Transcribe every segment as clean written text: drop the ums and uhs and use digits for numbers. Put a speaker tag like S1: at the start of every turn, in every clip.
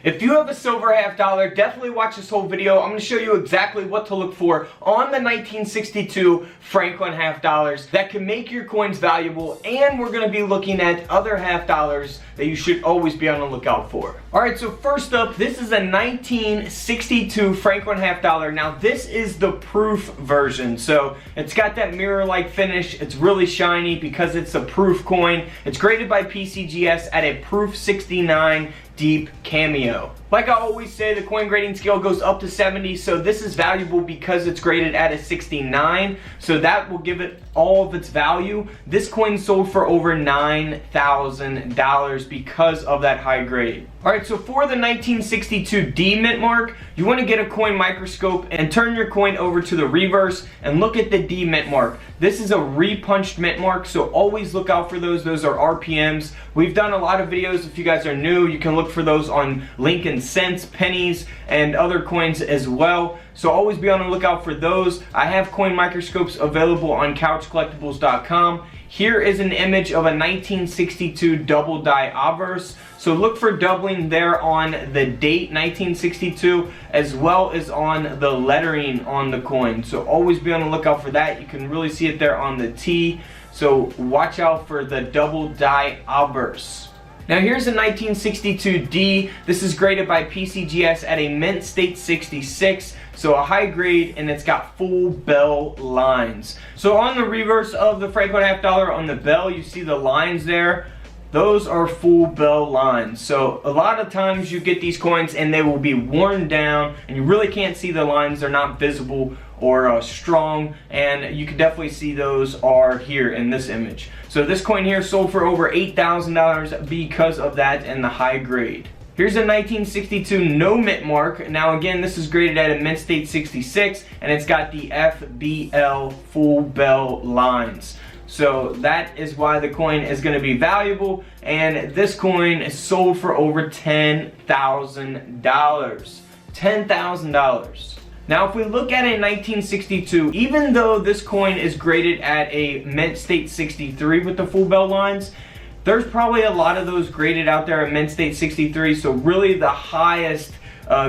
S1: If you have a silver half dollar, definitely watch this whole video. I'm going to show you exactly what to look for on the 1962 Franklin half dollars that can make your coins valuable, and we're going to be looking at other half dollars that you should always be on the lookout for. Alright, so first up, this is a 1962 Franklin half dollar. Now this is the proof version, so it's got that mirror-like finish. It's really shiny because it's a proof coin. It's graded by PCGS at a proof 69 deep cameo. Like I always say, the coin grading scale goes up to 70, so this is valuable because it's graded at a 69, so that will give it all of its value. This coin sold for over $9,000 because of that high grade. Alright, so for the 1962 D mint mark, you want to get a coin microscope and turn your coin over to the reverse and look at the D mint mark. This is a repunched mint mark, so always look out for those. Those are RPMs. We've done a lot of videos. If you guys are new, you can look for those on Lincoln cents, pennies, and other coins as well. So always be on the lookout for those. I have coin microscopes available on couchcollectibles.com. Here is an image of a 1962 double die obverse. So look for doubling there on the date 1962 as well as on the lettering on the coin. So always be on the lookout for that. You can really see it there on the T. So watch out for the double die obverse. Now here's a 1962 D. This is graded by PCGS at a mint state 66, so a high grade, and it's got full bell lines. So on the reverse of the Franklin half dollar, on the bell, you see the lines there. Those are full bell lines. So a lot of times you get these coins and they will be worn down and you really can't see the lines. They're not visible or strong, and you can definitely see those are here in this image. So this coin here sold for over $8,000 because of that and the high grade. Here's a 1962 no mint mark. Now again, this is graded at a mint state 66, and it's got the FBL full bell lines. So that is why the coin is going to be valuable, and this coin is sold for over $10,000. $10,000. Now if we look at a 1962, even though this coin is graded at a mint state 63 with the full bell lines, there's probably a lot of those graded out there at mint state 63, so really the highest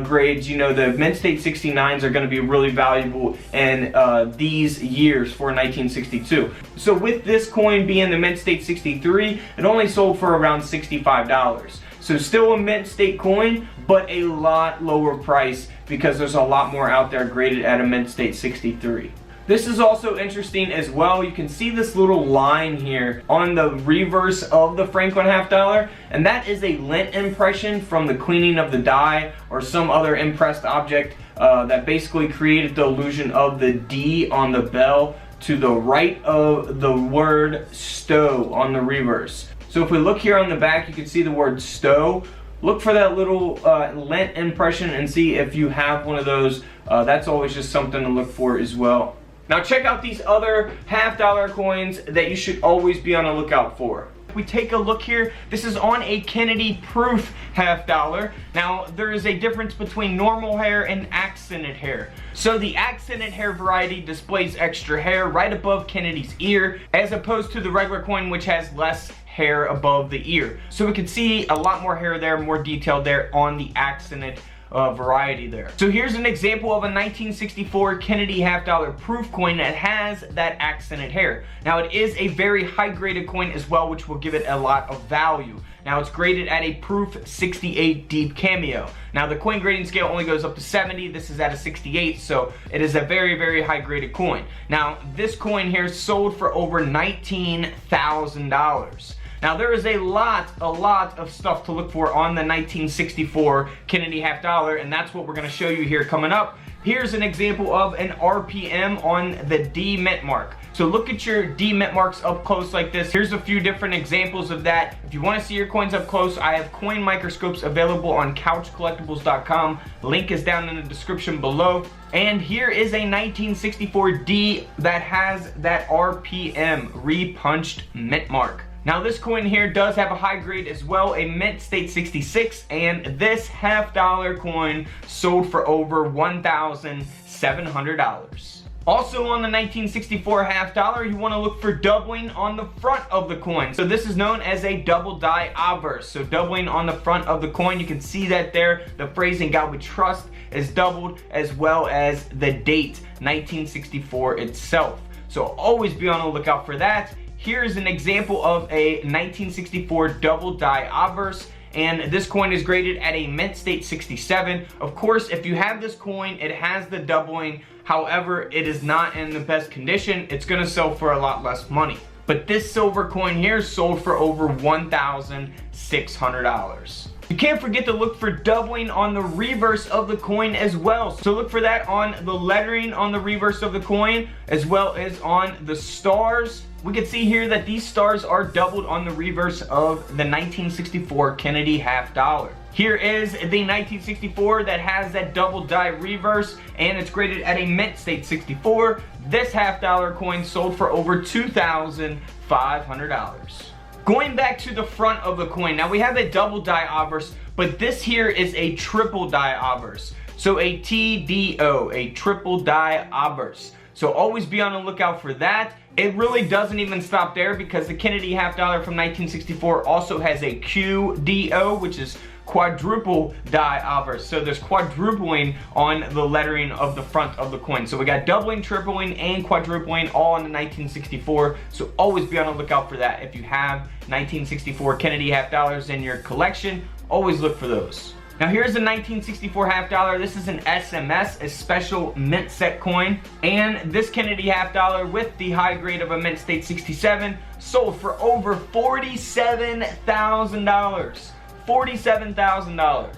S1: grades, you know, the mint state 69s are going to be really valuable in these years for 1962. So with this coin being the mint state 63, it only sold for around $65. So still a mint state coin, but a lot lower price because there's a lot more out there graded at a mint state 63. This is also interesting as well. You can see this little line here on the reverse of the Franklin half dollar, and that is a lint impression from the cleaning of the die or some other impressed object that basically created the illusion of the D on the bell to the right of the word stow on the reverse. So if we look here on the back, you can see the word stow. Look for that little lint impression and see if you have one of those. That's always just something to look for as well. Now check out these other half dollar coins that you should always be on the lookout for. If we take a look here, this is on a Kennedy proof half dollar. Now there is a difference between normal hair and accented hair. So the accented hair variety displays extra hair right above Kennedy's ear, as opposed to the regular coin which has less hair above the ear. So we can see a lot more hair there, more detail there on the accented variety there. So here's an example of a 1964 Kennedy half dollar proof coin that has that accented hair. Now it is a very high graded coin as well, which will give it a lot of value. Now it's graded at a proof 68 deep cameo. Now the coin grading scale only goes up to 70. This is at a 68, so it is a very, very high graded coin. Now this coin here sold for over $19,000. Now there is a lot of stuff to look for on the 1964 Kennedy half dollar, and that's what we're going to show you here coming up. Here's an example of an RPM on the D mint mark. So look at your D mint marks up close like this. Here's a few different examples of that. If you want to see your coins up close, I have coin microscopes available on couchcollectibles.com. Link is down in the description below. And here is a 1964 D that has that RPM, repunched mint mark. Now this coin here does have a high grade as well, a mint state 66, and this half dollar coin sold for over $1,700. Also on the 1964 half dollar, you want to look for doubling on the front of the coin. So this is known as a double die obverse. So doubling on the front of the coin, you can see that there. The phrase "In God We Trust" is doubled, as well as the date 1964 itself. So always be on the lookout for that. Here's an example of a 1964 double die obverse. And this coin is graded at a mint state 67. Of course, if you have this coin, it has the doubling. However, it is not in the best condition. It's going to sell for a lot less money. But this silver coin here sold for over $1,600. You can't forget to look for doubling on the reverse of the coin as well. So look for that on the lettering on the reverse of the coin, as well as on the stars. We can see here that these stars are doubled on the reverse of the 1964 Kennedy half dollar. Here is the 1964 that has that double die reverse, and it's graded at a mint state 64. This half dollar coin sold for over $2,500. Going back to the front of the coin, now we have a double die obverse, but this here is a triple die obverse. So a TDO, a triple die obverse. So always be on the lookout for that. It really doesn't even stop there, because the Kennedy half dollar from 1964 also has a QDO, which is quadruple die obverse. So there's quadrupling on the lettering of the front of the coin. So we got doubling, tripling, and quadrupling all in the 1964. So always be on the lookout for that. If you have 1964 Kennedy half dollars in your collection, always look for those. Now here's a 1964 half dollar. This is an SMS, a special mint set coin. And this Kennedy half dollar with the high grade of a mint state 67 sold for over $47,000. $47,000.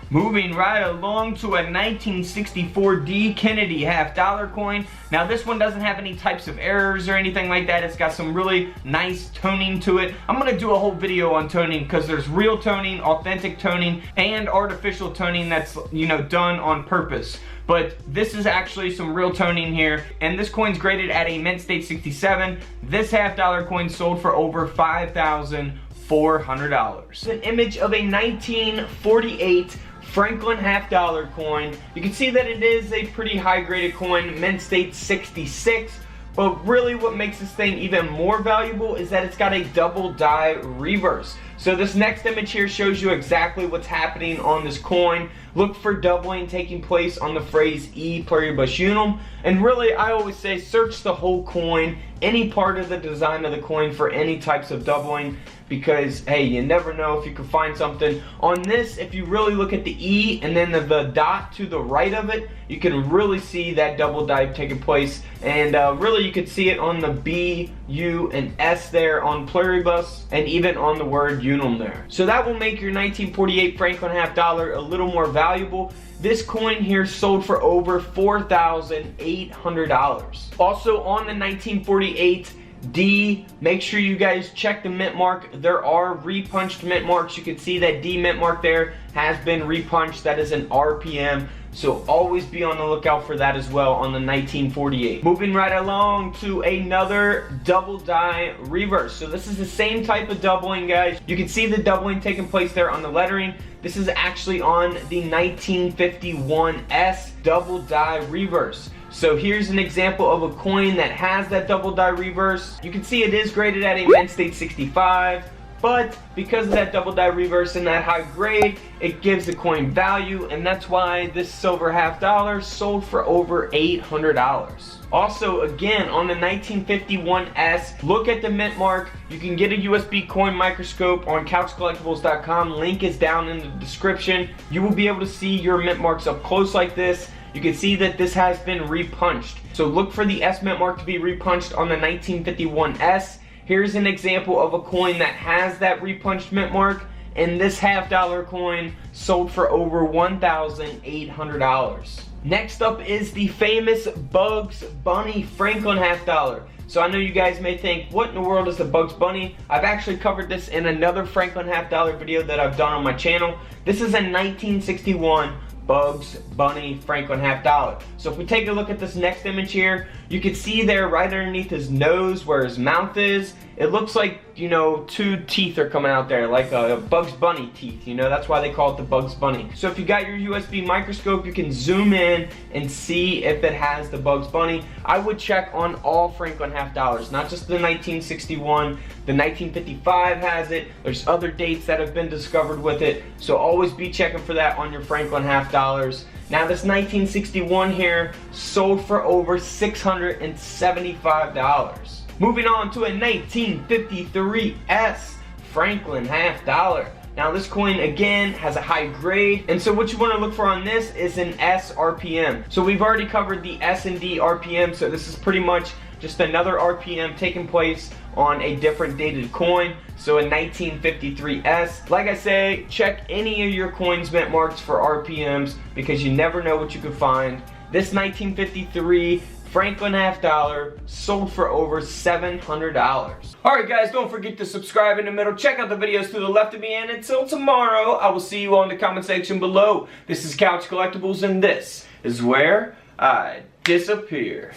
S1: Moving right along to a 1964 D Kennedy half dollar coin. Now this one doesn't have any types of errors or anything like that. It's got some really nice toning to it. I'm going to do a whole video on toning, because there's real toning, authentic toning, and artificial toning that's, you know, done on purpose. But this is actually some real toning here, and this coin's graded at a mint state 67. This half dollar coin sold for over $5,400. An image of a 1948 Franklin half dollar coin. You can see that it is a pretty high graded coin, mint state 66. But really what makes this thing even more valuable is that it's got a double die reverse. So this next image here shows you exactly what's happening on this coin. Look for doubling taking place on the phrase E pluribus unum. And really, I always say search the whole coin, any part of the design of the coin, for any types of doubling, because hey, you never know if you can find something. On this, if you really look at the E and then the dot to the right of it, you can really see that double die taking place. And really you could see it on the B, U, and S there on pluribus, and even on the word unum there. So that will make your 1948 Franklin half dollar a little more valuable. This coin here sold for over $4,800. Also on the 1948 D, make sure you guys check the mint mark. There are repunched mint marks. You can see that D mint mark there has been repunched. That is an RPM. So always be on the lookout for that as well on the 1948. Moving right along to another double die reverse. So this is the same type of doubling, guys. You can see the doubling taking place there on the lettering. This is actually on the 1951 S double die reverse. So here's an example of a coin that has that double die reverse. You can see it is graded at a mint state 65. But because of that double die reverse and that high grade, it gives the coin value, and that's why this silver half dollar sold for over $800. Also, again, on the 1951 S, look at the mint mark. You can get a USB coin microscope on couchcollectibles.com. Link is down in the description. You will be able to see your mint marks up close like this. You can see that this has been repunched. So look for the S mint mark to be repunched on the 1951 S. Here's an example of a coin that has that repunched mint mark, and this half dollar coin sold for over $1,800. Next up is the famous Bugs Bunny Franklin half dollar. So I know you guys may think, what in the world is the Bugs Bunny? I've actually covered this in another Franklin half dollar video that I've done on my channel. This is a 1961 Bugs Bunny Franklin half dollar. So if we take a look at this next image here, you can see there right underneath his nose where his mouth is it looks like, you know, two teeth are coming out there, like a Bugs Bunny teeth, you know, that's why they call it the Bugs Bunny. So if you got your USB microscope, you can zoom in and see if it has the Bugs Bunny. I would check on all Franklin half dollars, not just the 1961, the 1955 has it, there's other dates that have been discovered with it, so always be checking for that on your Franklin half dollars. Now this 1961 here sold for over $675. Moving on to a 1953 S Franklin half dollar. Now this coin again has a high grade, and so what you want to look for on this is an S RPM. So we've already covered the S and D RPM, so this is pretty much just another RPM taking place on a different dated coin. So a 1953 S. Like I say, check any of your coins mint marks for RPMs because you never know what you could find. This 1953 Franklin half dollar sold for over $700. Alright guys, don't forget to subscribe in the middle, check out the videos to the left of me, and until tomorrow, I will see you on the comment section below. This is Couch Collectibles, and this is where I disappear.